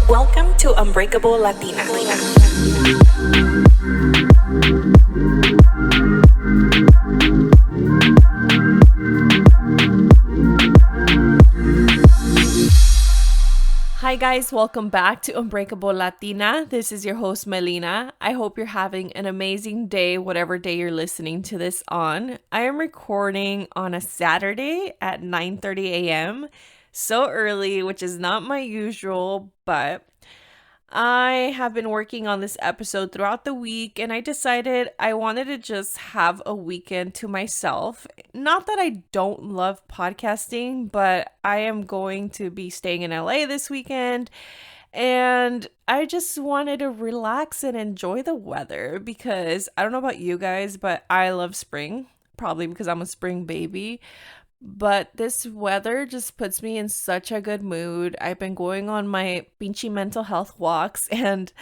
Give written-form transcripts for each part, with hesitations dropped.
Welcome to Unbreakable Latina. Hi guys, welcome back to Unbreakable Latina. This is your host Melina. I hope you're having an amazing day, whatever day you're listening to this on. I am recording on a Saturday at 9:30 a.m. So early, which is not my usual, but I have been working on this episode throughout the week and I decided I wanted to just have a weekend to myself. Not that I don't love podcasting, but I am going to be staying in LA this weekend and I just wanted to relax and enjoy the weather because I don't know about you guys, but I love spring, probably because I'm a spring baby. But this weather just puts me in such a good mood. I've been going on my pinchy mental health walks and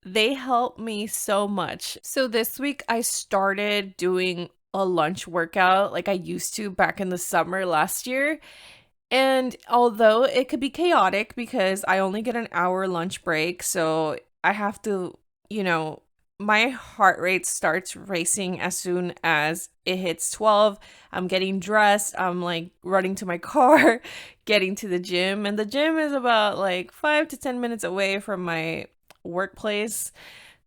they help me so much. So this week I started doing a lunch workout like I used to back in the summer last year. And although it could be chaotic because I only get an hour lunch break, so I have to, my heart rate starts racing as soon as it hits 12. I'm getting dressed, I'm like running to my car, getting to the gym, and the gym is about like 5 to 10 minutes away from my workplace.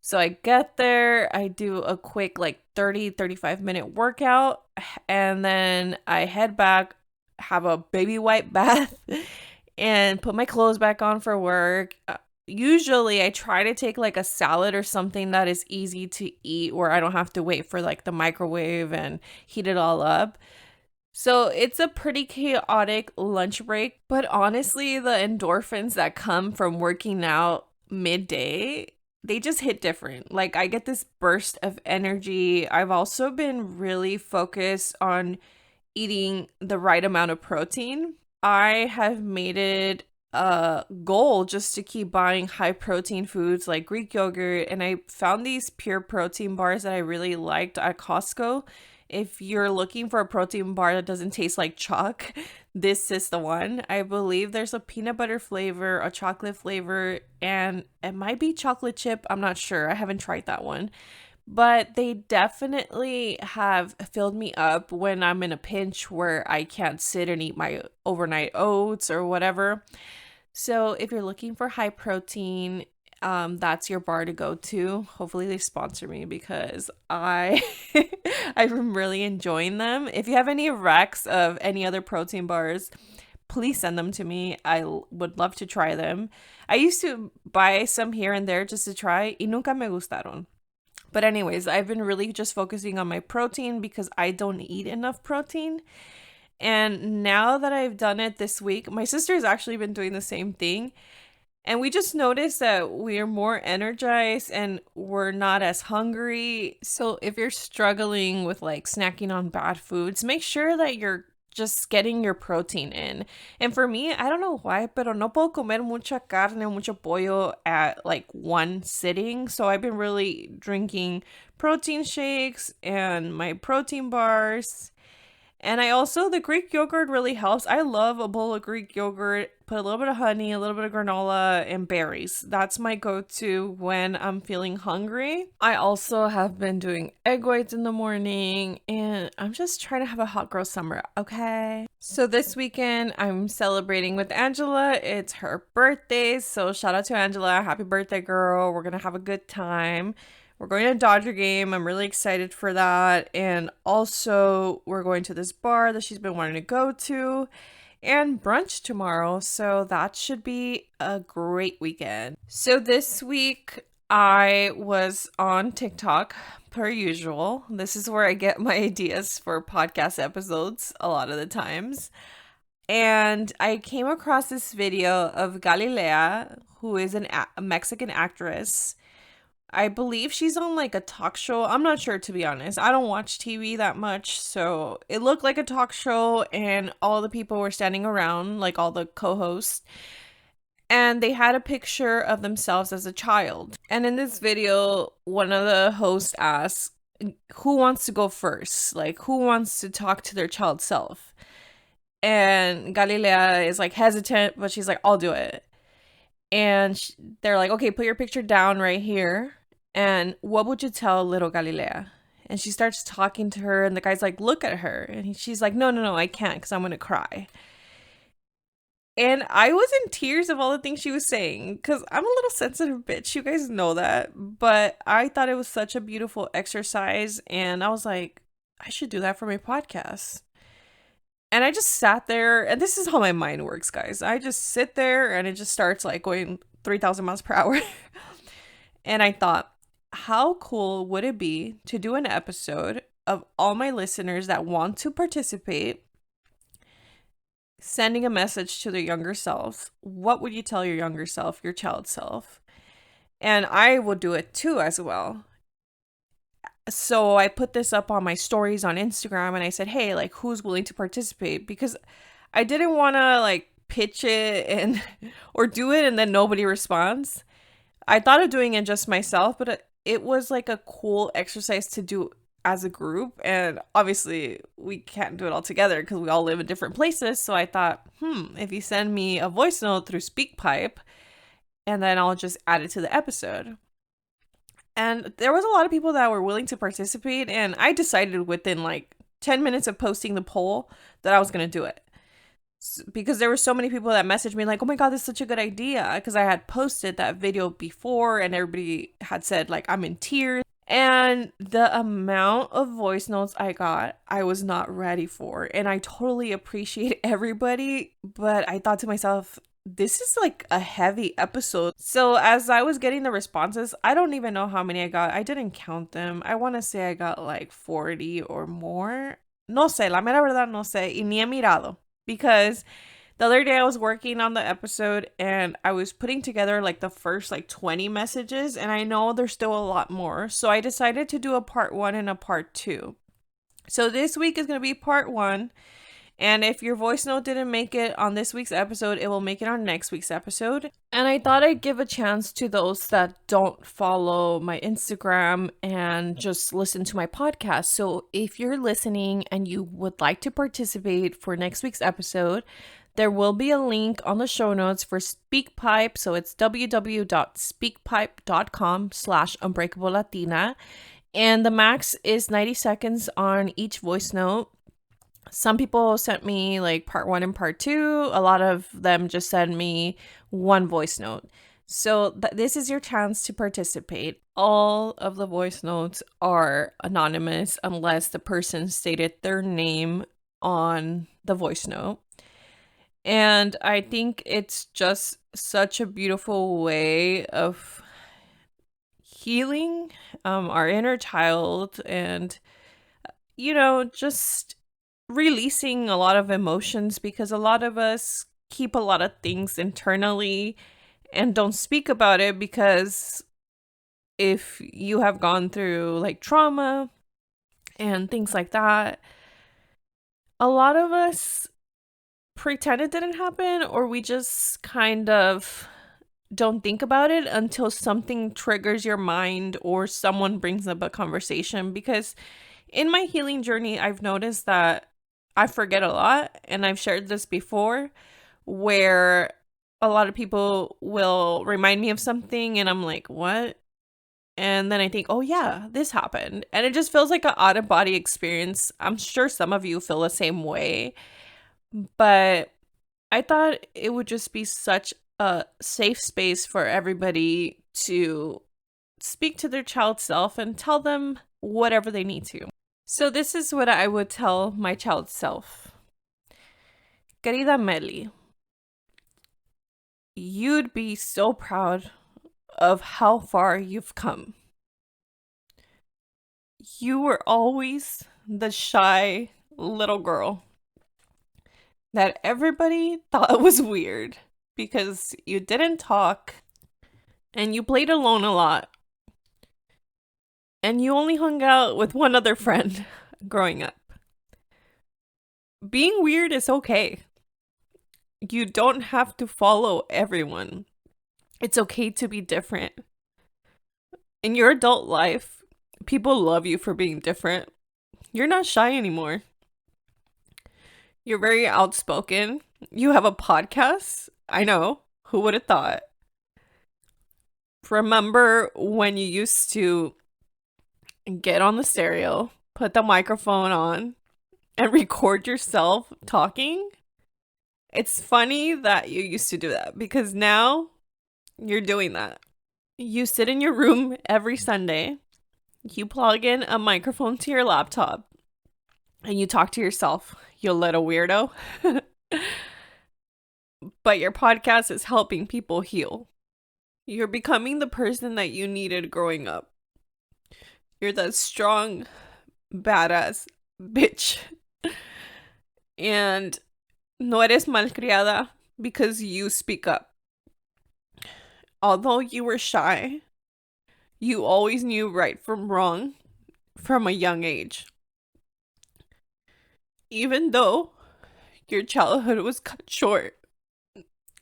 So I get there, I do a quick like 35-minute workout, and then I head back, have a baby wipe bath, and put my clothes back on for work. Usually I try to take like a salad or something that is easy to eat where I don't have to wait for like the microwave and heat it all up. So it's a pretty chaotic lunch break, but honestly, the endorphins that come from working out midday, they just hit different. Like I get this burst of energy. I've also been really focused on eating the right amount of protein. I have made it a goal just to keep buying high protein foods like Greek yogurt, and I found these pure protein bars that I really liked at Costco. If you're looking for a protein bar that doesn't taste like chalk, this is the one. I believe there's a peanut butter flavor, a chocolate flavor, and it might be chocolate chip. I'm not sure. I haven't tried that one. But they definitely have filled me up when I'm in a pinch where I can't sit and eat my overnight oats or whatever. So if you're looking for high protein, that's your bar to go to. Hopefully they sponsor me because I I'm really enjoying them. If you have any recs of any other protein bars, please send them to me. Would love to try them. I used to buy some here and there just to try y nunca me gustaron. But anyways, I've been really just focusing on my protein because I don't eat enough protein. And now that I've done it this week, my sister has actually been doing the same thing. And we just noticed that we're more energized and we're not as hungry. So if you're struggling with like snacking on bad foods, make sure that you're just getting your protein in. And for me, I don't know why, pero no puedo comer mucha carne, mucho pollo at like one sitting. So I've been really drinking protein shakes and my protein bars. And the Greek yogurt really helps. I love a bowl of Greek yogurt, put a little bit of honey, a little bit of granola, and berries. That's my go-to when I'm feeling hungry. I also have been doing egg whites in the morning, and I'm just trying to have a hot girl summer, okay? So this weekend, I'm celebrating with Angela. It's her birthday, so shout out to Angela. Happy birthday, girl. We're gonna have a good time. We're going to a Dodger game. I'm really excited for that. And also, we're going to this bar that she's been wanting to go to and brunch tomorrow. So that should be a great weekend. So this week, I was on TikTok per usual. This is where I get my ideas for podcast episodes a lot of the times. And I came across this video of Galilea, who is a Mexican actress. I believe she's on like a talk show. I'm not sure, to be honest. I don't watch TV that much, so it looked like a talk show and all the people were standing around, like all the co-hosts, and they had a picture of themselves as a child. And in this video, one of the hosts asks, who wants to go first? Like, who wants to talk to their child self? And Galilea is like hesitant, but she's like, I'll do it. And they're like, okay, put your picture down right here. And what would you tell little Galilea? And she starts talking to her, and the guy's like, look at her. And she's like, no, no, no, I can't because I'm going to cry. And I was in tears of all the things she was saying because I'm a little sensitive bitch. You guys know that. But I thought it was such a beautiful exercise. And I was like, I should do that for my podcast. And I just sat there. And this is how my mind works, guys. I just sit there and it just starts like going 3,000 miles per hour. And I thought, how cool would it be to do an episode of all my listeners that want to participate sending a message to their younger selves? What would you tell your younger self, your child self? And I will do it too as well. So I put this up on my stories on Instagram and I said, hey, like, who's willing to participate? Because I didn't want to like pitch it and or do it and then nobody responds. I thought of doing it just myself, but it was like a cool exercise to do as a group. And obviously, we can't do it all together because we all live in different places. So I thought, if you send me a voice note through SpeakPipe, and then I'll just add it to the episode. And there was a lot of people that were willing to participate. And I decided within like 10 minutes of posting the poll that I was going to do it. Because there were so many people that messaged me like, oh my God, this is such a good idea. Because I had posted that video before and everybody had said like, I'm in tears. And the amount of voice notes I got, I was not ready for. And I totally appreciate everybody. But I thought to myself, this is like a heavy episode. So as I was getting the responses, I don't even know how many I got. I didn't count them. I want to say I got like 40 or more. No sé, la mera verdad no sé. Y ni he mirado. Because the other day I was working on the episode and I was putting together like the first like 20 messages, and I know there's still a lot more. So I decided to do a part 1 and a part 2. So this week is going to be part 1. And if your voice note didn't make it on this week's episode, it will make it on next week's episode. And I thought I'd give a chance to those that don't follow my Instagram and just listen to my podcast. So if you're listening and you would like to participate for next week's episode, there will be a link on the show notes for SpeakPipe. So it's www.speakpipe.com/Unbreakable Latina. And the max is 90 seconds on each voice note. Some people sent me like part 1 and part 2. A lot of them just sent me one voice note. So this is your chance to participate. All of the voice notes are anonymous unless the person stated their name on the voice note. And I think it's just such a beautiful way of healing our inner child and, just releasing a lot of emotions, because a lot of us keep a lot of things internally and don't speak about it, because if you have gone through like trauma and things like that, a lot of us pretend it didn't happen, or we just kind of don't think about it until something triggers your mind or someone brings up a conversation. Because in my healing journey, I've noticed that I forget a lot, and I've shared this before, where a lot of people will remind me of something and I'm like, what? And then I think, oh yeah, this happened. And it just feels like an out of body experience. I'm sure some of you feel the same way, but I thought it would just be such a safe space for everybody to speak to their child self and tell them whatever they need to. So this is what I would tell my child self. Querida Meli, you'd be so proud of how far you've come. You were always the shy little girl that everybody thought was weird because you didn't talk and you played alone a lot. And you only hung out with one other friend growing up. Being weird is okay. You don't have to follow everyone. It's okay to be different. In your adult life, people love you for being different. You're not shy anymore. You're very outspoken. You have a podcast. I know. Who would have thought? Remember when you used to get on the stereo, put the microphone on, and record yourself talking? It's funny that you used to do that because now you're doing that. You sit in your room every Sunday, you plug in a microphone to your laptop, and you talk to yourself, you little weirdo. But your podcast is helping people heal. You're becoming the person that you needed growing up. You're that strong, badass bitch. And no eres malcriada because you speak up. Although you were shy, you always knew right from wrong from a young age. Even though your childhood was cut short,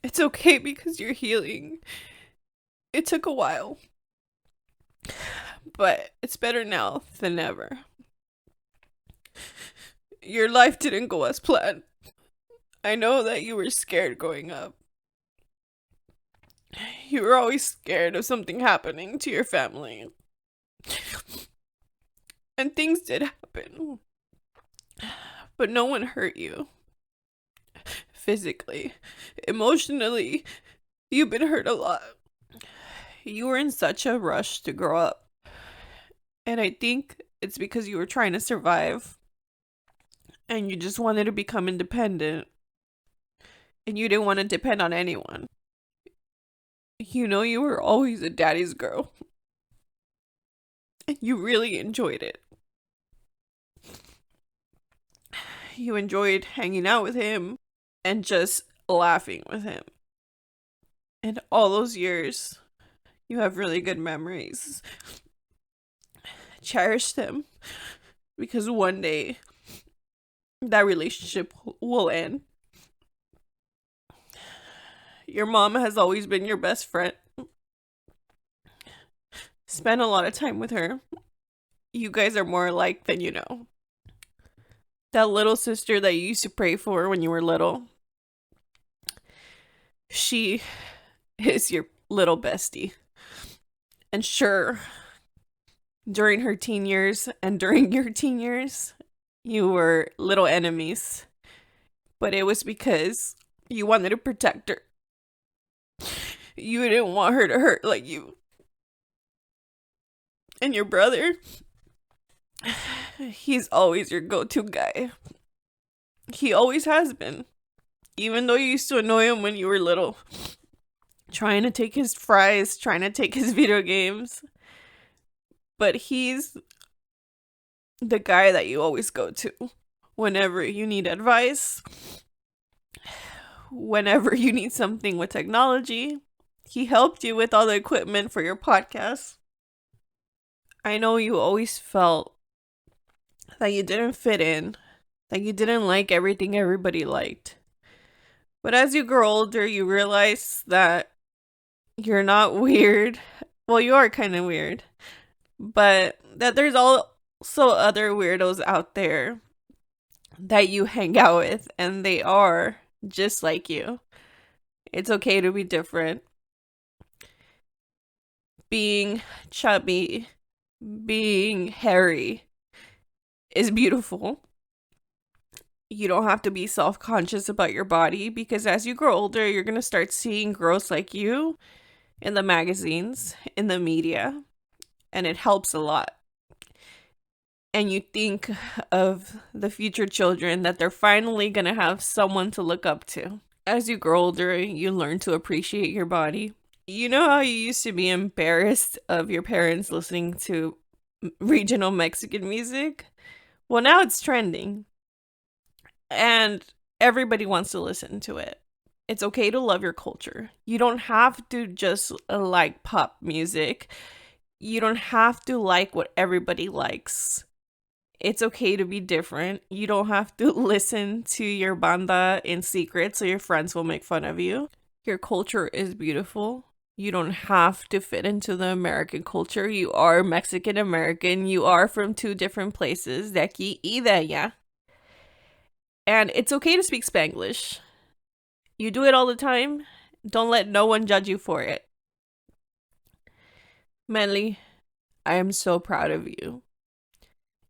it's okay because you're healing. It took a while, but it's better now than ever. Your life didn't go as planned. I know that you were scared growing up. You were always scared of something happening to your family. And things did happen. But no one hurt you. Physically, emotionally, you've been hurt a lot. You were in such a rush to grow up. And I think it's because you were trying to survive. And you just wanted to become independent. And you didn't want to depend on anyone. You know, you were always a daddy's girl. And you really enjoyed it. You enjoyed hanging out with him and just laughing with him. And all those years, you have really good memories. Cherish them. Because one day, that relationship will end. Your mom has always been your best friend. Spend a lot of time with her. You guys are more alike than you know. That little sister that you used to pray for when you were little, she is your little bestie. And sure, during her teen years and during your teen years, you were little enemies. But it was because you wanted to protect her. You didn't want her to hurt like you. And your brother, he's always your go-to guy. He always has been. Even though you used to annoy him when you were little. Trying to take his fries, trying to take his video games. But he's the guy that you always go to whenever you need advice. Whenever you need something with technology. He helped you with all the equipment for your podcast. I know you always felt that you didn't fit in, that you didn't like everything everybody liked. But as you grow older, you realize that you're not weird. Well, you are kind of weird. But that there's also other weirdos out there that you hang out with, and they are just like you. It's okay to be different. Being chubby, being hairy is beautiful. You don't have to be self-conscious about your body because as you grow older, you're going to start seeing girls like you in the magazines, in the media, and it helps a lot. And you think of the future children that they're finally going to have someone to look up to. As you grow older, you learn to appreciate your body. You know how you used to be embarrassed of your parents listening to regional Mexican music? Well, now it's trending. And everybody wants to listen to it. It's okay to love your culture. You don't have to just like pop music. You don't have to like what everybody likes. It's okay to be different. You don't have to listen to your banda in secret so your friends will make fun of you. Your culture is beautiful. You don't have to fit into the American culture. You are Mexican American. You are from two different places, de aquí y de allá. And it's okay to speak Spanglish. You do it all the time. Don't let no one judge you for it. Melly, I am so proud of you.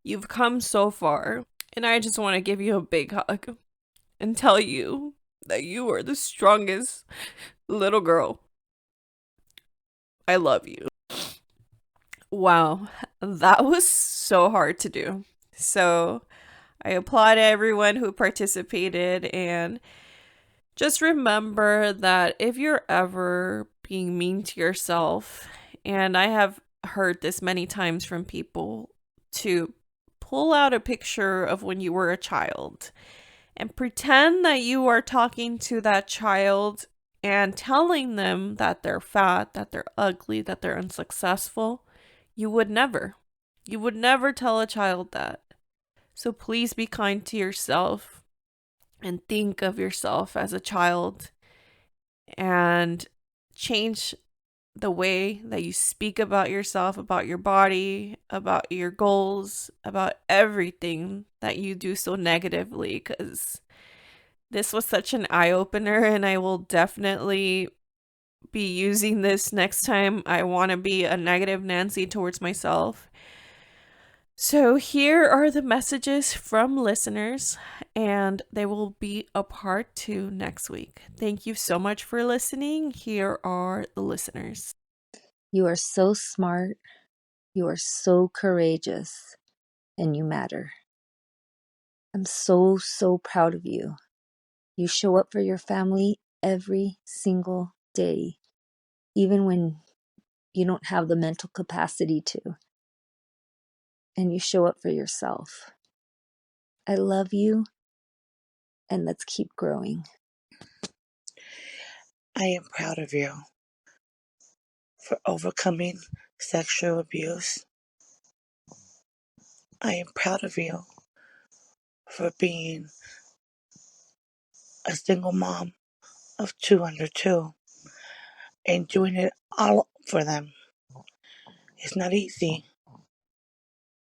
You've come so far, and I just want to give you a big hug and tell you that you are the strongest little girl. I love you. Wow, that was so hard to do. So, I applaud everyone who participated, and just remember that if you're ever being mean to yourself, and I have heard this many times from people, to pull out a picture of when you were a child and pretend that you are talking to that child and telling them that they're fat, that they're ugly, that they're unsuccessful. You would never. You would never tell a child that. So please be kind to yourself and think of yourself as a child and change the way that you speak about yourself, about your body, about your goals, about everything that you do so negatively, because this was such an eye opener, and I will definitely be using this next time I want to be a negative Nancy towards myself. So, here are the messages from listeners, and they will be a part 2 next week. Thank you so much for listening. Here are the listeners. You are so smart, you are so courageous, and you matter. I'm so proud of you. You show up for your family every single day, even when you don't have the mental capacity to. And you show up for yourself. I love you, and let's keep growing. I am proud of you for overcoming sexual abuse. I am proud of you for being a single mom of 2 under 2 and doing it all for them. It's not easy,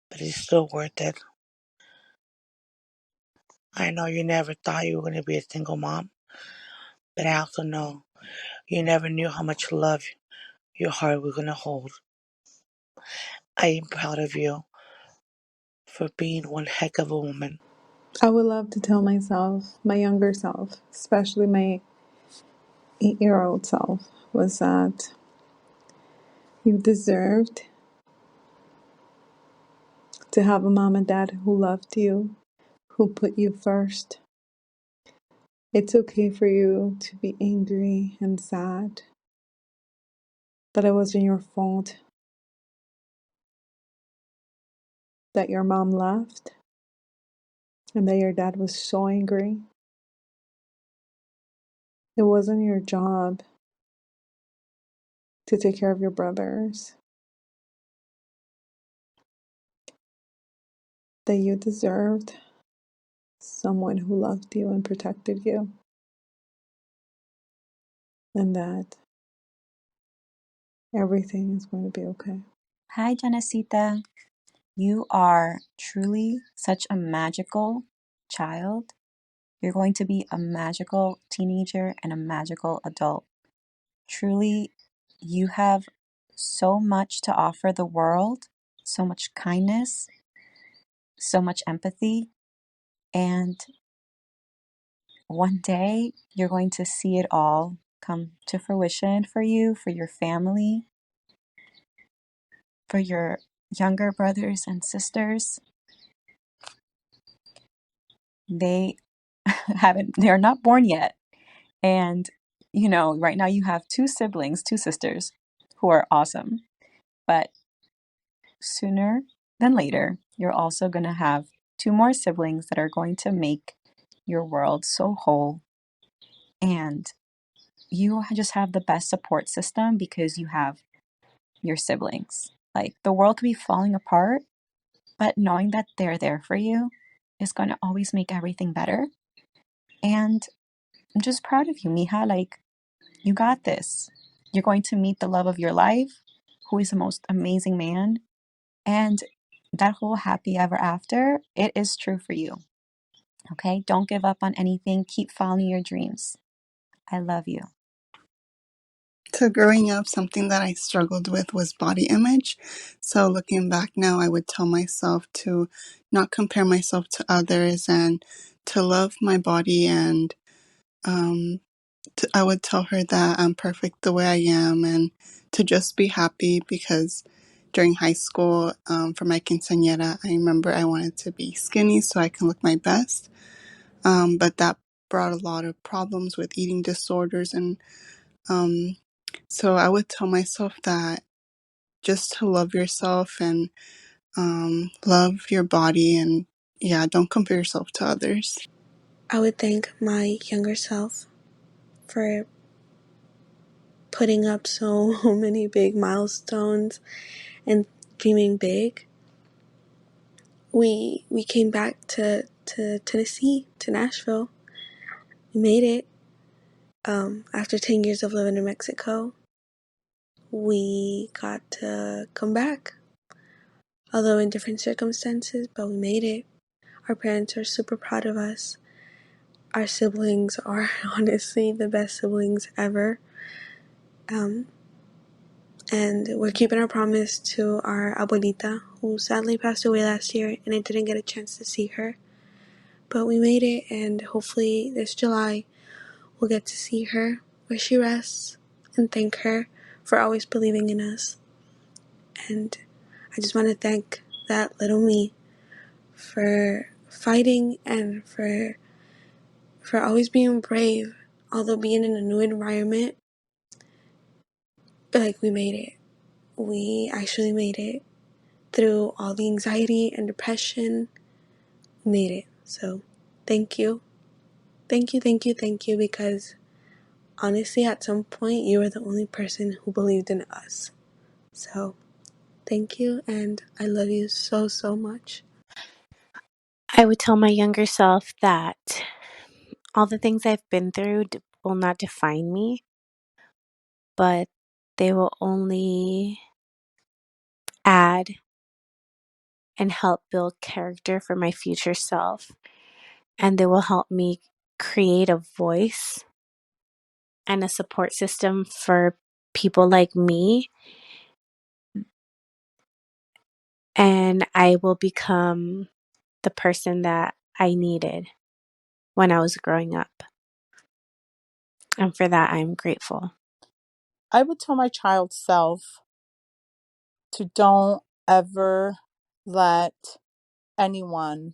but it's still worth it. I know you never thought you were going to be a single mom, but I also know you never knew how much love your heart was going to hold. I am proud of you for being one heck of a woman. I would love to tell myself, my younger self, especially my 8-year-old self, was that you deserved to have a mom and dad who loved you, who put you first. It's okay for you to be angry and sad that it wasn't your fault that your mom left and that your dad was so angry. It wasn't your job to take care of your brothers. That you deserved someone who loved you and protected you. And that everything is going to be okay. Hi, Janacita. You are truly such a magical child. You're going to be a magical teenager and a magical adult. Truly, you have so much to offer the world, so much kindness, so much empathy, and one day you're going to see it all come to fruition for you, for your family, for your younger brothers and sisters. They they're not born yet. And, right now you have 2 sisters who are awesome. But sooner than later, you're also going to have 2 more siblings that are going to make your world so whole. And you just have the best support system because you have your siblings. Like, the world could be falling apart, but knowing that they're there for you is going to always make everything better. And I'm just proud of you, Mija. Like, you got this. You're going to meet the love of your life, who is the most amazing man. And that whole happy ever after, it is true for you. Okay? Don't give up on anything. Keep following your dreams. I love you. To growing up, something that I struggled with was body image. So looking back now, I would tell myself to not compare myself to others and to love my body. And I would tell her that I'm perfect the way I am and to just be happy because during high school, for my quinceañera, I remember I wanted to be skinny so I can look my best. But that brought a lot of problems with eating disorders. And so I would tell myself that just to love yourself and love your body and yeah, don't compare yourself to others. I would thank my younger self for putting up so many big milestones and dreaming big. We came back to Tennessee, to Nashville. We made it. After 10 years of living in Mexico, we got to come back, although in different circumstances, but we made it. Our parents are super proud of us. Our siblings are honestly the best siblings ever. And we're keeping our promise to our abuelita, who sadly passed away last year, and I didn't get a chance to see her. But we made it, and hopefully this July we'll get to see her where she rests and thank her for always believing in us. And I just want to thank that little me for fighting and for always being brave, although being in a new environment. Like, we made it. We actually made it through all the anxiety and depression. We made it. So thank you. Thank you, thank you, thank you, because honestly, at some point, you were the only person who believed in us. So thank you, and I love you so, so much. I would tell my younger self that all the things I've been through will not define me, but they will only add and help build character for my future self. And they will help me create a voice and a support system for people like me. And I will become the person that I needed when I was growing up. And for that, I'm grateful. I would tell my child self to don't ever let anyone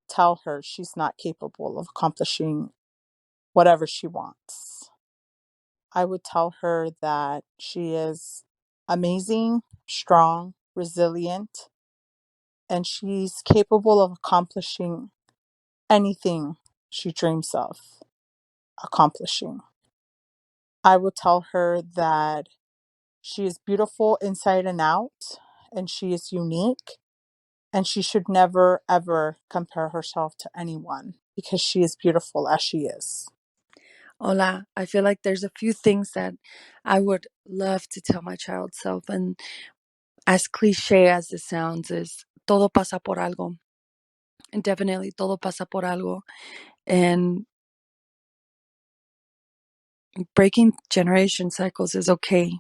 tell her she's not capable of accomplishing whatever she wants. I would tell her that she is amazing, strong, resilient, and she's capable of accomplishing anything she dreams of accomplishing. I would tell her that she is beautiful inside and out, and she is unique, and she should never, ever compare herself to anyone because she is beautiful as she is. Hola, I feel like there's a few things that I would love to tell my child self, and as cliche as this sounds, is todo pasa por algo. And definitely todo pasa por algo. And breaking generation cycles is okay.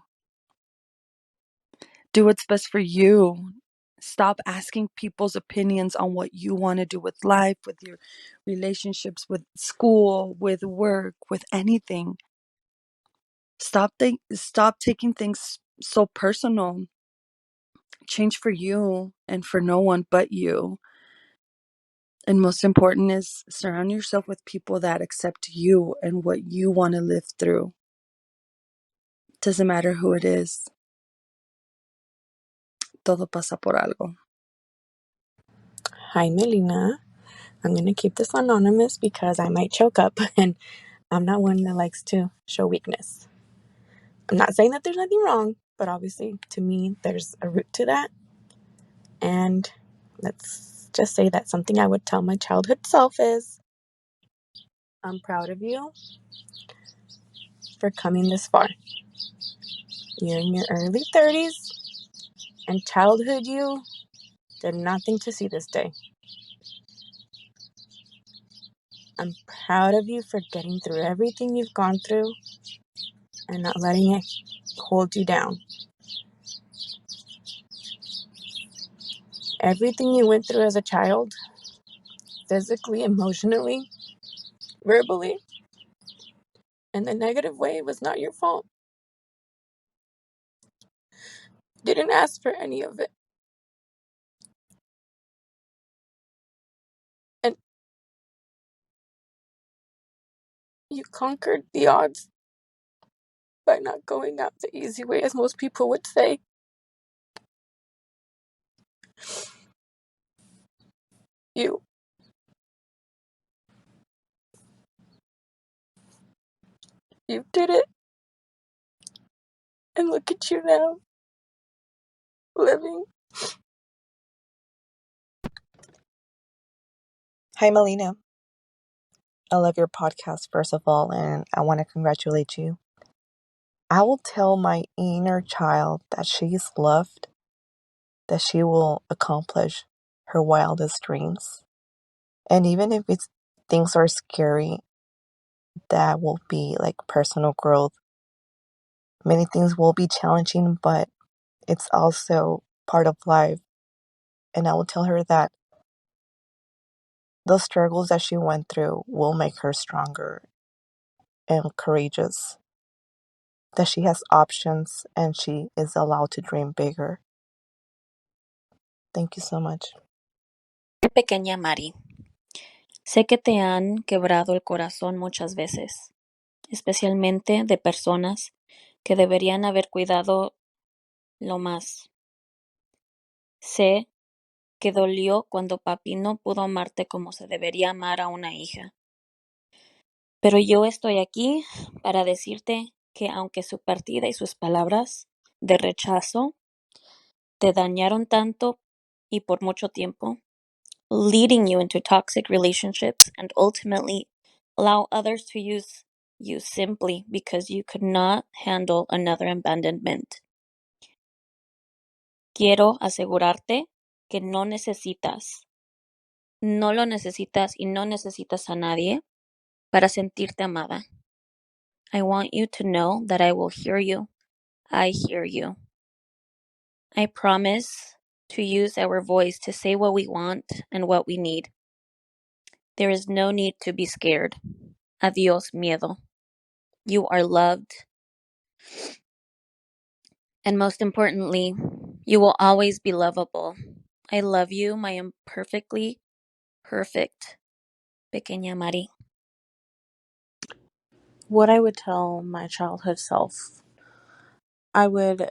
Do what's best for you. Stop asking people's opinions on what you want to do with life, with your relationships, with school, with work, with anything. Stop taking things so personal. Change for you and for no one but you. And most important is surround yourself with people that accept you and what you want to live through. Doesn't matter who it is. Todo pasa por algo. Hi, Melina. I'm going to keep this anonymous because I might choke up and I'm not one that likes to show weakness. I'm not saying that there's nothing wrong, but obviously to me, there's a root to that. And let's just say that something I would tell my childhood self is, I'm proud of you for coming this far. You're in your early 30s, and childhood you did nothing to see this day. I'm proud of you for getting through everything you've gone through and not letting it hold you down. Everything you went through as a child, physically, emotionally, verbally, in the negative way, was not your fault. Didn't ask for any of it. And you conquered the odds by not going out the easy way, as most people would say. You you did it, and look at you now, living. Hi, Melina. I love your podcast, first of all, and I want to congratulate you. I will tell my inner child that she is loved, that she will accomplish her wildest dreams. And even if things are scary, that will be like personal growth. Many things will be challenging, but it's also part of life. And I will tell her that the struggles that she went through will make her stronger and courageous, that she has options and she is allowed to dream bigger. Thank you so much. Pequeña Mari, sé que te han quebrado el corazón muchas veces, especialmente de personas que deberían haber cuidado lo más. Sé que dolió cuando papi no pudo amarte como se debería amar a una hija. Pero yo estoy aquí para decirte que aunque su partida y sus palabras de rechazo te dañaron tanto y por mucho tiempo, leading you into toxic relationships and ultimately allow others to use you simply because you could not handle another abandonment. Quiero asegurarte que no lo necesitas y no necesitas a nadie para sentirte amada. I want you to know that I will hear you. I hear you. I promise to use our voice to say what we want and what we need. There is no need to be scared. Adios, miedo. You are loved. And most importantly, you will always be lovable. I love you, my imperfectly perfect Pequeña Mari. What I would tell my childhood self, I would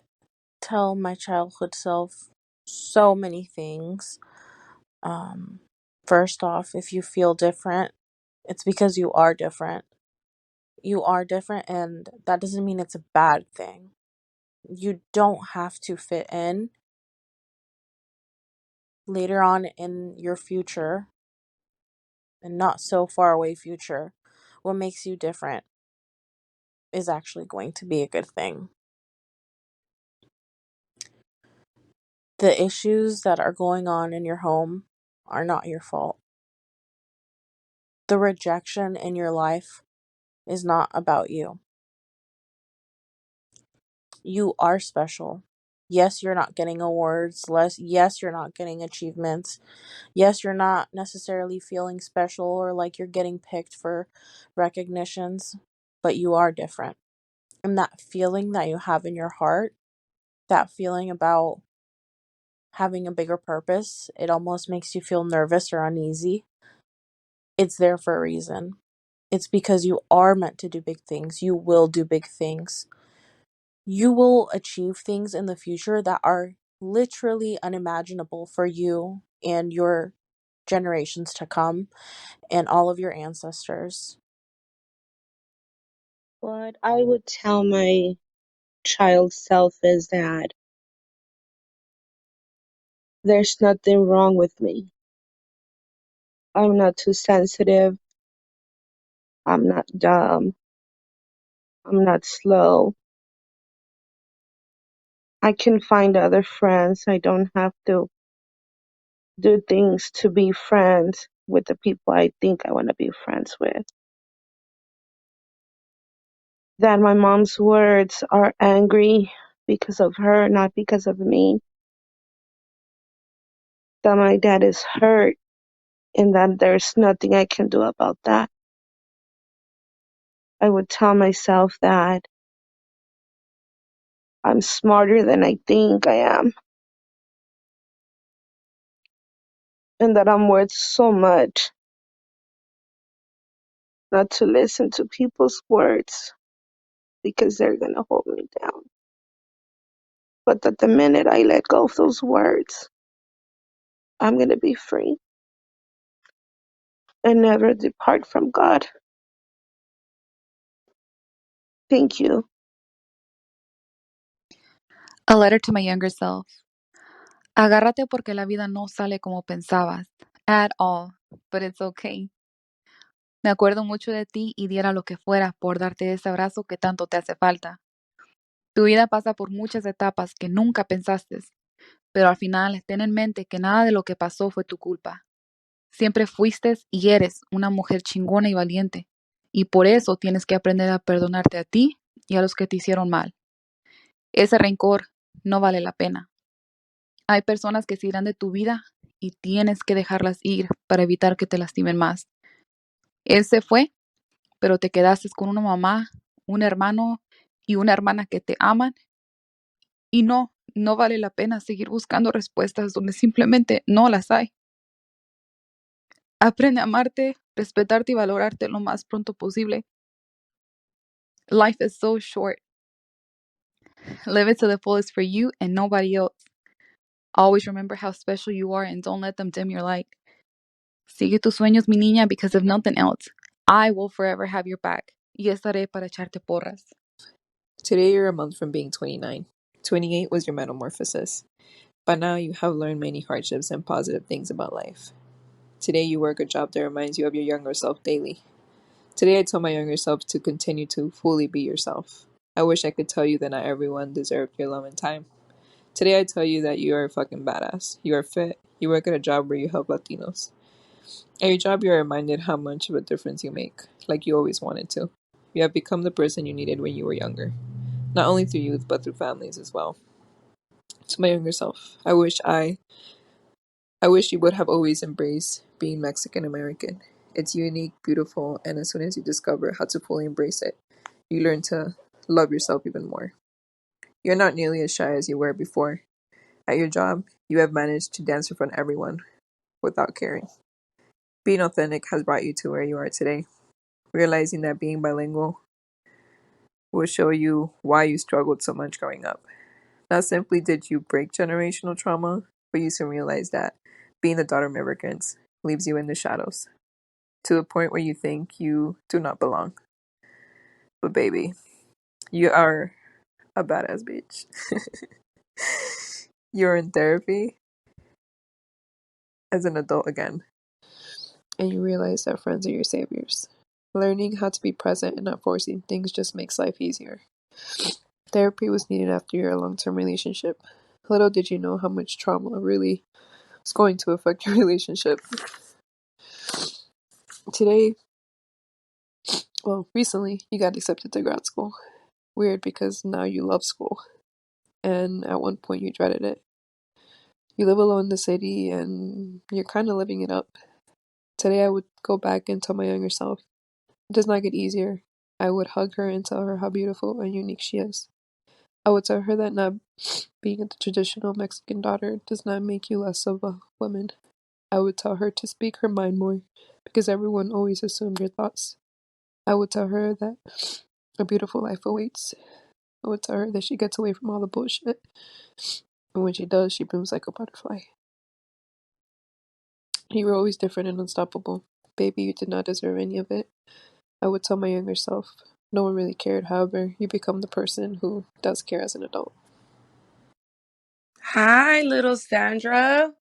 tell my childhood self so many things. Um, First off, if you feel different, it's because you are different. You are different, and that doesn't mean it's a bad thing. You don't have to fit in later on in your future, and not so far away future. What makes you different is actually going to be a good thing. The issues that are going on in your home are not your fault. The rejection in your life is not about you. You are special. Yes, you're not getting awards. Yes, you're not getting achievements. Yes, you're not necessarily feeling special or like you're getting picked for recognitions, but you are different. And that feeling that you have in your heart, that feeling about having a bigger purpose, it almost makes you feel nervous or uneasy. It's there for a reason. It's because you are meant to do big things. You will do big things. You will achieve things in the future that are literally unimaginable for you and your generations to come and all of your ancestors. What I would tell my child self is that there's nothing wrong with me. I'm not too sensitive. I'm not dumb. I'm not slow. I can find other friends. I don't have to do things to be friends with the people I think I want to be friends with. that my mom's words are angry because of her, not because of me. That my dad is hurt and that there's nothing I can do about that. I would tell myself that I'm smarter than I think I am and that I'm worth so much not to listen to people's words because they're going to hold me down. But that the minute I let go of those words, I'm going to be free and never depart from God. Thank you. A letter to my younger self. Agárrate porque la vida no sale como pensabas. At all. But it's okay. Me acuerdo mucho de ti y diera lo que fuera por darte ese abrazo que tanto te hace falta. Tu vida pasa por muchas etapas que nunca pensaste, pero al final ten en mente que nada de lo que pasó fue tu culpa. Siempre fuiste y eres una mujer chingona y valiente, y por eso tienes que aprender a perdonarte a ti y a los que te hicieron mal. Ese rencor no vale la pena. Hay personas que se irán de tu vida y tienes que dejarlas ir para evitar que te lastimen más. Él se fue, pero te quedaste con una mamá, un hermano y una hermana que te aman. Y no vale la pena seguir buscando respuestas donde simplemente no las hay. Aprende a amarte, respetarte y valorarte lo más pronto posible. Life is so short. Live it to the fullest for you and nobody else. Always remember how special you are and don't let them dim your light. Sigue tus sueños, mi niña, because if nothing else, I will forever have your back. Y estaré para echarte porras. Today you're a month from being 29. 28 was your metamorphosis. By now you have learned many hardships and positive things about life. Today you work a job that reminds you of your younger self daily. Today I tell my younger self to continue to fully be yourself. I wish I could tell you that not everyone deserved your love and time. Today I tell you that you are a fucking badass. You are fit. You work at a job where you help Latinos. At your job you are reminded how much of a difference you make, like you always wanted to. You have become the person you needed when you were younger. Not only through youth, but through families as well. To my younger self, I wish you would have always embraced being Mexican American. It's unique, beautiful, and as soon as you discover how to fully embrace it, you learn to love yourself even more. You're not nearly as shy as you were before. At your job, you have managed to dance in front of everyone without caring. Being authentic has brought you to where you are today. Realizing that being bilingual will show you why you struggled so much growing up. Not simply did you break generational trauma, but you soon realized that being the daughter of immigrants leaves you in the shadows, to the point where you think you do not belong. But baby, you are a badass bitch. You're in therapy as an adult again, and you realize that friends are your saviors. Learning how to be present and not forcing things just makes life easier. Therapy was needed after your long-term relationship. Little did you know how much trauma really was going to affect your relationship. Today, recently, you got accepted to grad school. Weird because now you love school. And at one point you dreaded it. You live alone in the city and you're kind of living it up. Today I would go back and tell my younger self, it does not get easier. I would hug her and tell her how beautiful and unique she is. I would tell her that not being a traditional Mexican daughter does not make you less of a woman. I would tell her to speak her mind more because everyone always assumed your thoughts. I would tell her that a beautiful life awaits. I would tell her that she gets away from all the bullshit. And when she does, she blooms like a butterfly. You were always different and unstoppable. Baby, you did not deserve any of it. I would tell my younger self. No one really cared, however, you become the person who does care as an adult. Hi, little Sandra.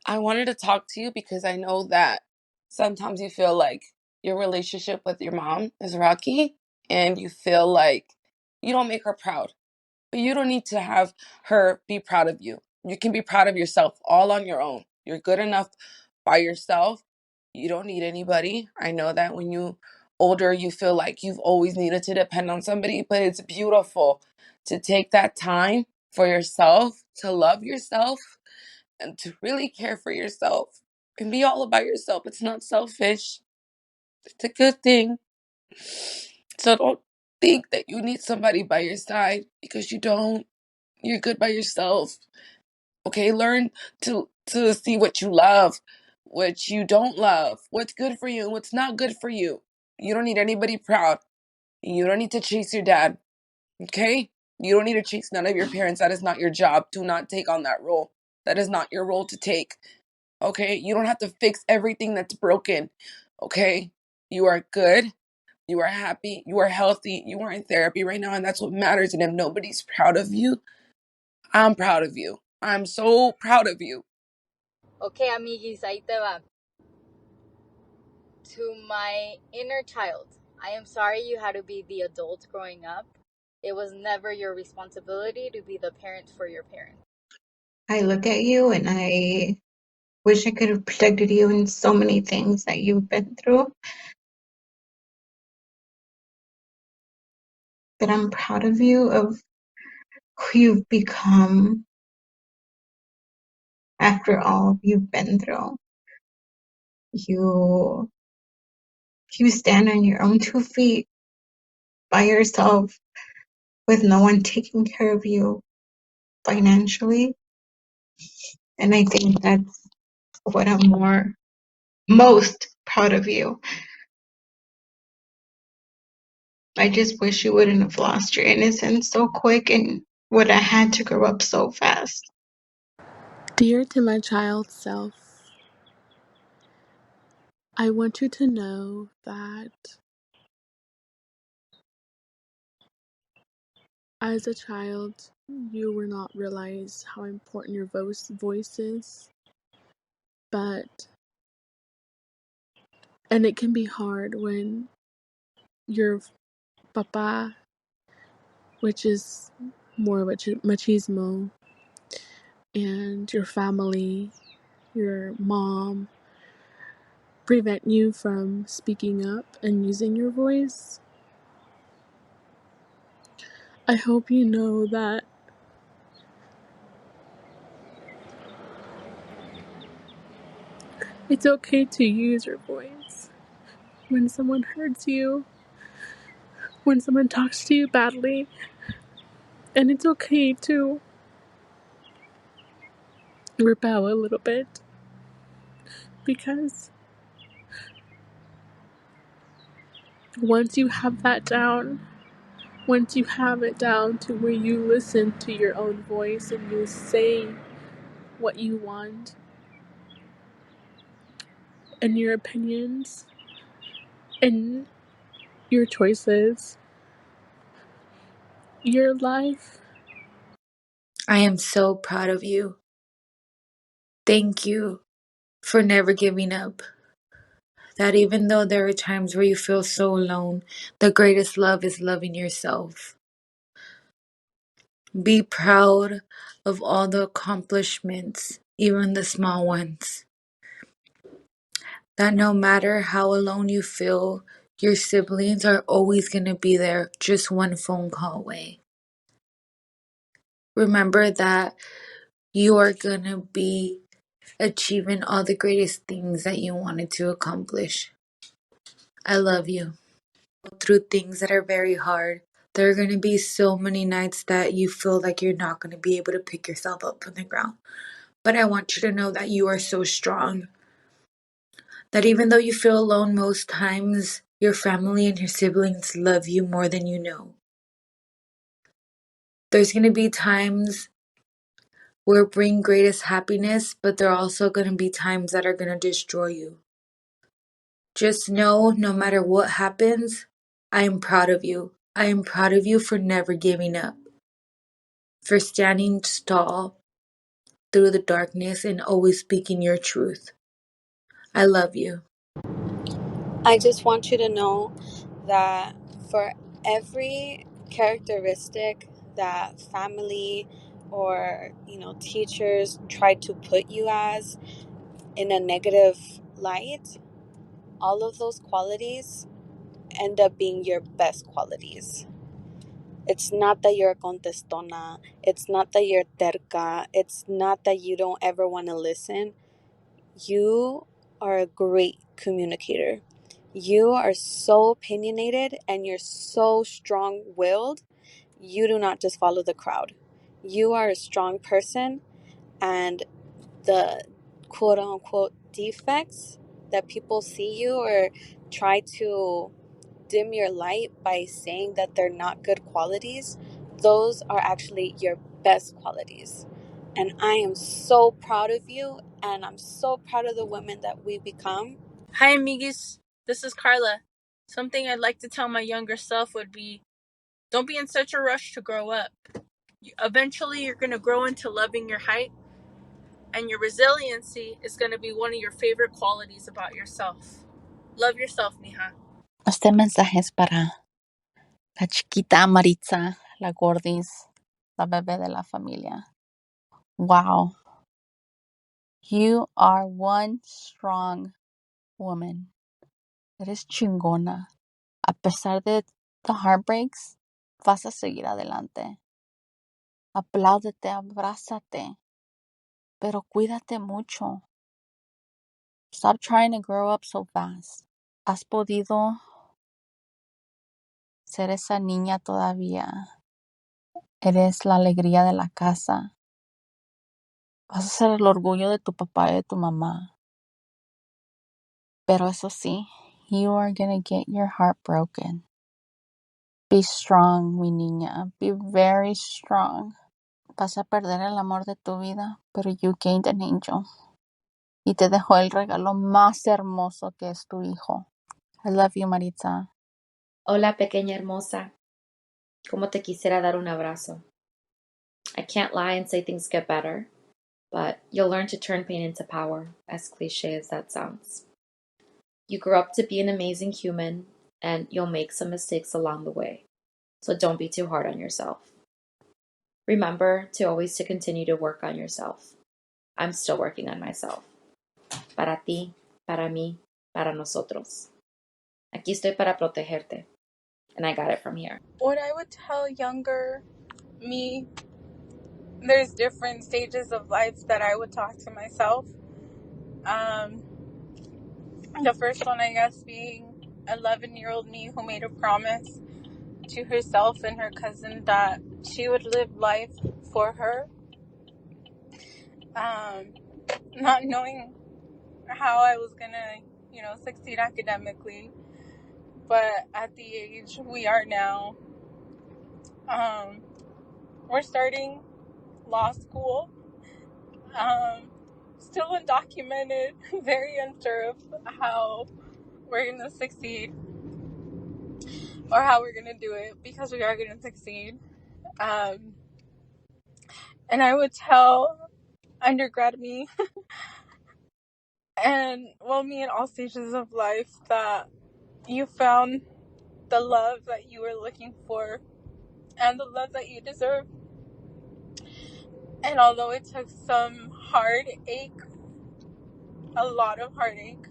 I wanted to talk to you because I know that sometimes you feel like your relationship with your mom is rocky and you feel like you don't make her proud. But you don't need to have her be proud of you. You can be proud of yourself all on your own. You're good enough by yourself. You don't need anybody. I know that when you older, you feel like you've always needed to depend on somebody, but it's beautiful to take that time for yourself, to love yourself, and to really care for yourself and be all about yourself. It's not selfish, it's a good thing. So don't think that you need somebody by your side, because you don't. You're good by yourself. Okay, learn to see what you love, what you don't love, what's good for you and what's not good for you. You don't need anybody proud. You don't need to chase your dad. Okay? You don't need to chase none of your parents. That is not your job. Do not take on that role. That is not your role to take. Okay? You don't have to fix everything that's broken. Okay? You are good. You are happy. You are healthy. You are in therapy right now, and that's what matters. And if nobody's proud of you, I'm proud of you. I'm so proud of you. Okay, amiguis, ahí te va. To my inner child, I am sorry you had to be the adult growing up. It was never your responsibility to be the parent for your parents. I look at you and I wish I could have protected you in so many things that you've been through. But I'm proud of you, of who you've become after all you've been through. You you stand on your own 2 feet by yourself with no one taking care of you financially. And I think that's what I'm most proud of you. I just wish you wouldn't have lost your innocence so quick and would have had to grow up so fast. Dear to my child self, I want you to know that as a child, you will not realize how important your voice is, and it can be hard when your papa, which is more machismo, and your family, your mom, prevent you from speaking up and using your voice. I hope you know that it's okay to use your voice when someone hurts you, when someone talks to you badly, and it's okay to rebel a little bit, because once you have that down, once you have it down to where you listen to your own voice and you say what you want and your opinions and your choices, your life. I am so proud of you. Thank you for never giving up. That even though there are times where you feel so alone, the greatest love is loving yourself. Be proud of all the accomplishments, even the small ones. That no matter how alone you feel, your siblings are always going to be there, just one phone call away. Remember that you are going to be achieving all the greatest things that you wanted to accomplish. I love you. Through things that are very hard. There are going to be so many nights that you feel like you're not going to be able to pick yourself up from the ground. But I want you to know that you are so strong. That even though you feel alone most times, your family and your siblings love you more than you know. There's going to be times where bring greatest happiness, but there are also going to be times that are going to destroy you. Just know, no matter what happens, I am proud of you. I am proud of you for never giving up, for standing tall through the darkness and always speaking your truth. I love you. I just want you to know that for every characteristic that family or teachers try to put you as in a negative light, all of those qualities end up being your best qualities. It's not that you're a contestona. It's not that you're terca. It's not that you don't ever want to listen. You are a great communicator. You are so opinionated and you're so strong willed. You do not just follow the crowd. You are a strong person, and the quote unquote defects that people see you or try to dim your light by saying that they're not good qualities, those are actually your best qualities. And I am so proud of you, and I'm so proud of the women that we become. Hi, amigos. This is Carla. Something I'd like to tell my younger self would be, don't be in such a rush to grow up. Eventually, you're going to grow into loving your height, and your resiliency is going to be one of your favorite qualities about yourself. Love yourself, mija. Este mensaje es para la chiquita Maritza, la gordis, la bebé de la familia. Wow. You are one strong woman. Eres chingona. A pesar de the heartbreaks, vas a seguir adelante. Apláudete, abrázate, pero cuídate mucho. Stop trying to grow up so fast. Has podido ser esa niña todavía. Eres la alegría de la casa. Vas a ser el orgullo de tu papá y de tu mamá. Pero eso sí, you are gonna get your heart broken. Be strong, mi niña. Be very strong. Vas a perder el amor de tu vida, pero you gained an angel. Y te dejó el regalo más hermoso que es tu hijo. I love you, Maritza. Hola, pequeña hermosa. Como te quisiera dar un abrazo. I can't lie and say things get better, but you'll learn to turn pain into power, as cliche as that sounds. You grow up to be an amazing human, and you'll make some mistakes along the way, so don't be too hard on yourself. Remember to continue to work on yourself. I'm still working on myself. Para ti, para mí, para nosotros. Aquí estoy para protegerte, and I got it from here. What I would tell younger me, there's different stages of life that I would talk to myself. The first one, I guess, being 11-year-old me who made a promise to herself and her cousin that she would live life for her. Not knowing how I was gonna, succeed academically, but at the age we are now, we're starting law school. Still undocumented, very unsure of how we're gonna succeed or how we're gonna do it, because we are gonna succeed. And I would tell undergrad me and me in all stages of life that you found the love that you were looking for and the love that you deserve. And although it took some heartache, a lot of heartache,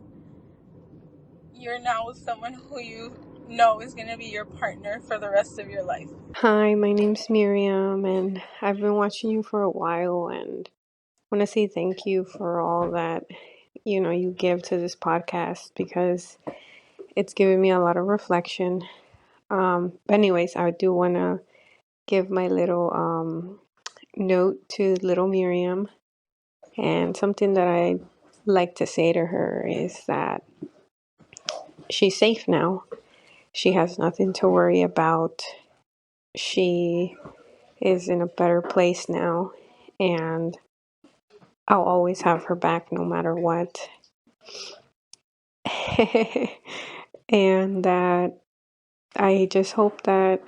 you're now with someone who you know is going to be your partner for the rest of your life. Hi, my name's Miriam, and I've been watching you for a while, and I want to say thank you for all that you give to this podcast, because it's given me a lot of reflection. But anyways, I do want to give my little note to little Miriam, and something that I like to say to her is that she's safe now. She has nothing to worry about. She is in a better place now, and I'll always have her back no matter what. And that I just hope that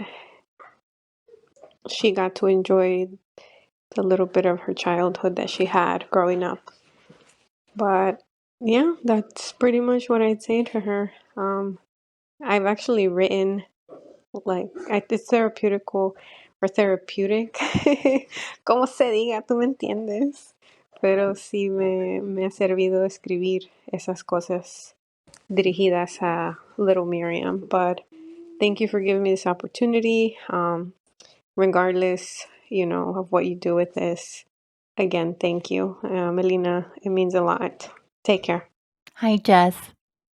she got to enjoy the little bit of her childhood that she had growing up. But yeah, that's pretty much what I'd say to her. I've actually written, it's therapeutical or therapeutic. Como se diga, tú me entiendes. Pero sí me ha servido escribir esas cosas dirigidas a little Miriam. But thank you for giving me this opportunity. Regardless, of what you do with this. Again, thank you, Melina. It means a lot. Take care. Hi, Jess.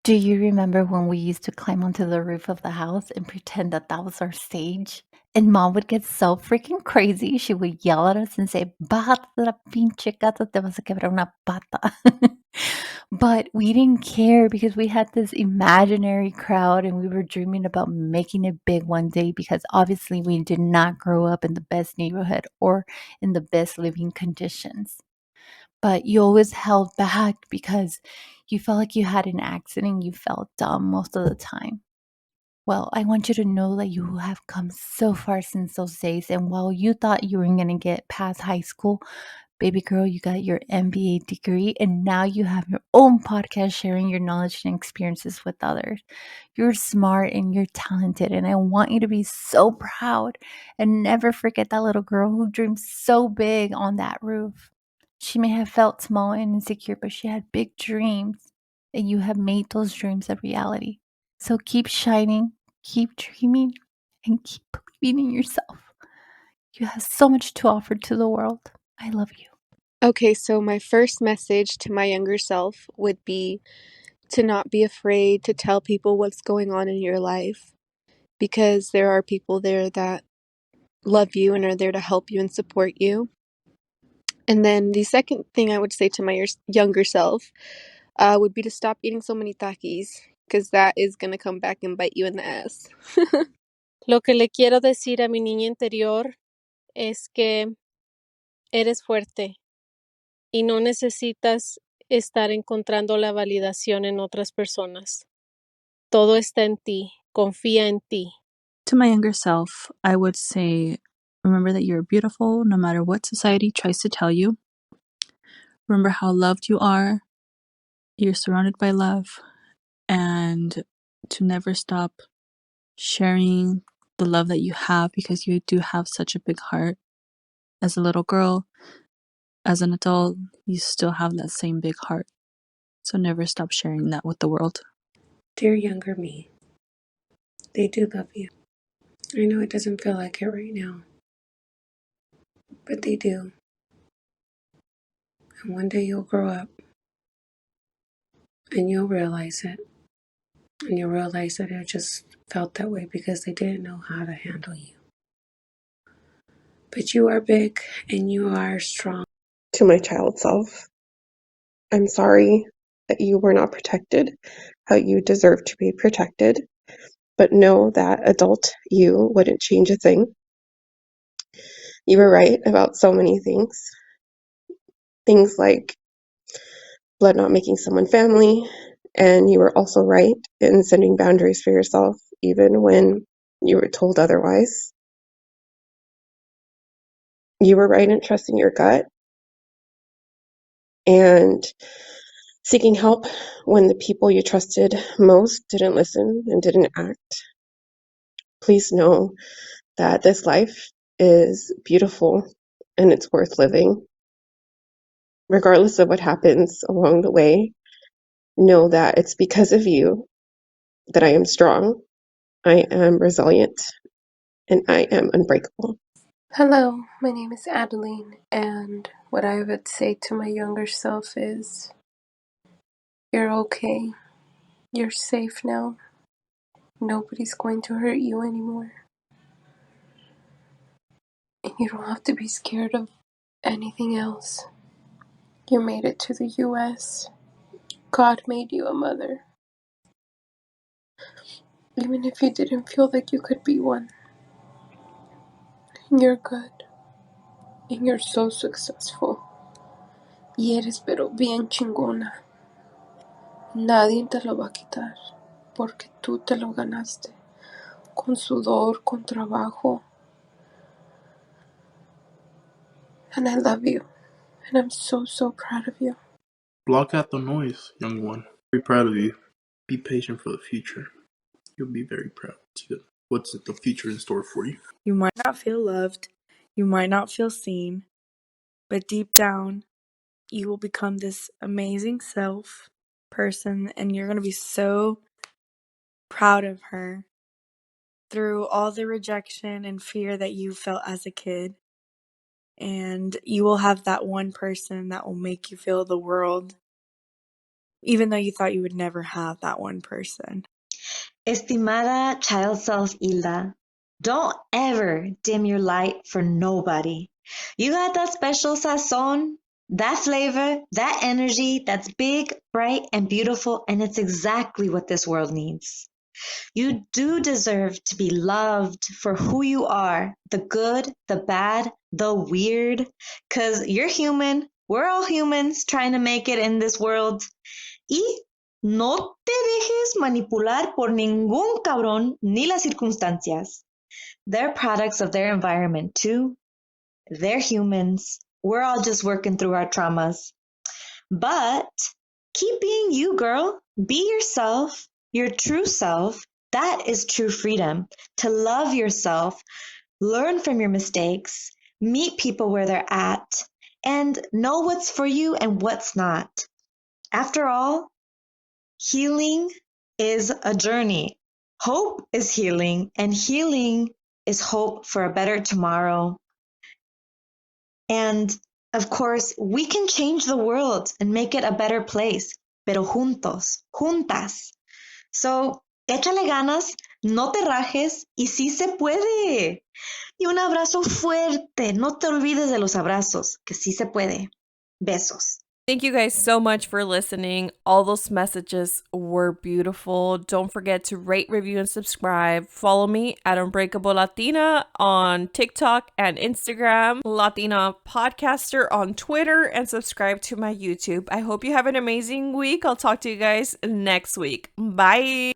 Do you remember when we used to climb onto the roof of the house and pretend that that was our stage? And mom would get so freaking crazy. She would yell at us and say, Bájate de la pinche casa, te vas a quebrar una pata. But we didn't care because we had this imaginary crowd and we were dreaming about making it big one day because obviously we did not grow up in the best neighborhood or in the best living conditions. But you always held back because you felt like you had an accident. You felt dumb most of the time. Well, I want you to know that you have come so far since those days. And while you thought you were going to get past high school, baby girl, you got your MBA degree, and now you have your own podcast sharing your knowledge and experiences with others. You're smart and you're talented, and I want you to be so proud and never forget that little girl who dreamed so big on that roof. She may have felt small and insecure, but she had big dreams, and you have made those dreams a reality. So keep shining, keep dreaming, and keep believing in yourself. You have so much to offer to the world. I love you. Okay, so my first message to my younger self would be to not be afraid to tell people what's going on in your life because there are people there that love you and are there to help you and support you. And then the second thing I would say to my younger self would be to stop eating so many takis because that is going to come back and bite you in the ass. Lo que le quiero decir a mi niña interior es que eres fuerte y no necesitas estar encontrando la validación en otras personas. Todo está en ti. Confía en ti. To my younger self, I would say, remember that you're beautiful no matter what society tries to tell you. Remember how loved you are. You're surrounded by love, and to never stop sharing the love that you have because you do have such a big heart. As a little girl, as an adult, you still have that same big heart. So never stop sharing that with the world. Dear younger me, they do love you. I know it doesn't feel like it right now, but they do. And one day you'll grow up and you'll realize it. And you'll realize that it just felt that way because they didn't know how to handle you. But you are big and you are strong. To my child self, I'm sorry that you were not protected how you deserve to be protected, but know that adult you wouldn't change a thing. You were right about so many things. Things like blood not making someone family, and you were also right in setting boundaries for yourself, even when you were told otherwise. You were right in trusting your gut and seeking help when the people you trusted most didn't listen and didn't act. Please know that this life is beautiful and it's worth living. Regardless of what happens along the way, know that it's because of you that I am strong, I am resilient, and I am unbreakable. Hello, my name is Adeline, and what I would say to my younger self is you're okay. You're safe now. Nobody's going to hurt you anymore. And you don't have to be scared of anything else. You made it to the US. God made you a mother. Even if you didn't feel like you could be one. You're good. And you're so successful. Y eres pero bien chingona. Nadie te lo va a quitar. Porque tú te lo ganaste. Con sudor, con trabajo. And I love you. And I'm so, so proud of you. Block out the noise, young one. Very proud of you. Be patient for the future. You'll be very proud. What's the future in store for you? You might not feel loved, you might not feel seen, but deep down, you will become this amazing self person, and you're going to be so proud of her through all the rejection and fear that you felt as a kid. And you will have that one person that will make you feel the world, even though you thought you would never have that one person. Estimada child self Hilda, don't ever dim your light for nobody. You got that special sazon, that flavor, that energy that's big, bright, and beautiful, and it's exactly what this world needs. You do deserve to be loved for who you are, the good, the bad, the weird, because you're human. We're all humans trying to make it in this world. Y no te dejes manipular por ningún cabrón ni las circunstancias. They're products of their environment too. They're humans. We're all just working through our traumas. But keep being you, girl. Be yourself, your true self. That is true freedom. To love yourself, learn from your mistakes, meet people where they're at, and know what's for you and what's not. After all, healing is a journey. Hope is healing, and healing is hope for a better tomorrow. And of course, we can change the world and make it a better place, pero juntos, juntas. So, échale ganas, no te rajes y sí se puede. Y un abrazo fuerte, no te olvides de los abrazos, que sí se puede. Besos. Thank you guys so much for listening. All those messages were beautiful. Don't forget to rate, review, and subscribe. Follow me at Unbreakable Latina on TikTok and Instagram, Latina Podcaster on Twitter, and subscribe to my YouTube. I hope you have an amazing week. I'll talk to you guys next week. Bye.